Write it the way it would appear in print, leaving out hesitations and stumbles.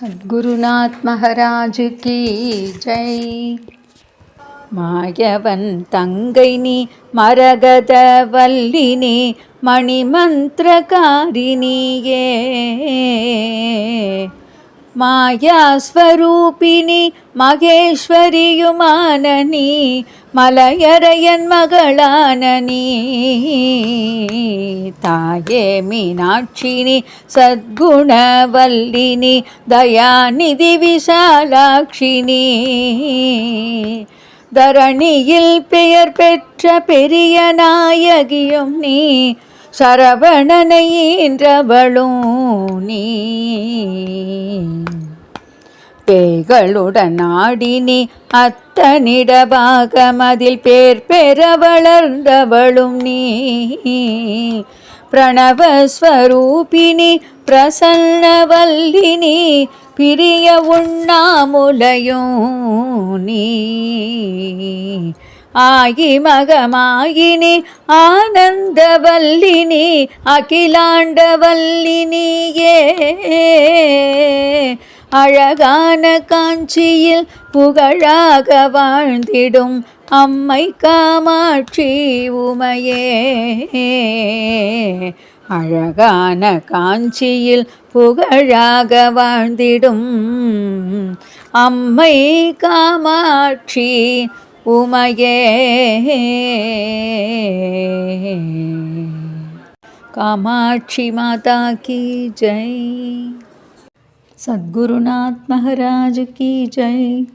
சத்குருநாத் மகாராஜ் கி ஜெய். மாயவன் தங்கை நீ, மரகத வல்லி நீ, மணிமந்திரகாரிணியே. மாயாஸ்வரூபிணி மகேஸ்வரியுமான நீ, மலையரையன் மகளான நீ. தாயே மீனாட்சினி சத்குணவல்லினி, தயாநிதி விசாலாட்சினி. தரணியில் பெயர் பெற்ற பெரிய நாயகியும் நீ, சரவணனை ஈன்றவளும் நீ. பேய்களுடன் ஆடினி அத்தனிட பாகமதில் பேர் பெற வளர்ந்தவளும் நீ. பிரணவஸ்வரூபிணி பிரசன்னவல்லினி, பிரிய உண்ணாமுலையும் நீ. ஆகி மகமாயினி ஆனந்தவல்லினி, அகிலாண்டவல்லினியே. அழகான காஞ்சியில் புகழாக வாழ்ந்திடும் அம்மை காமாட்சி உமையே. அழகான காஞ்சியில் புகழாக வாழ்ந்திடும் அம்மை காமாட்சி உமையே. காமாட்சி மாதா கி ஜெய். சத்குருநாத் மகாராஜ் கி ஜெய்.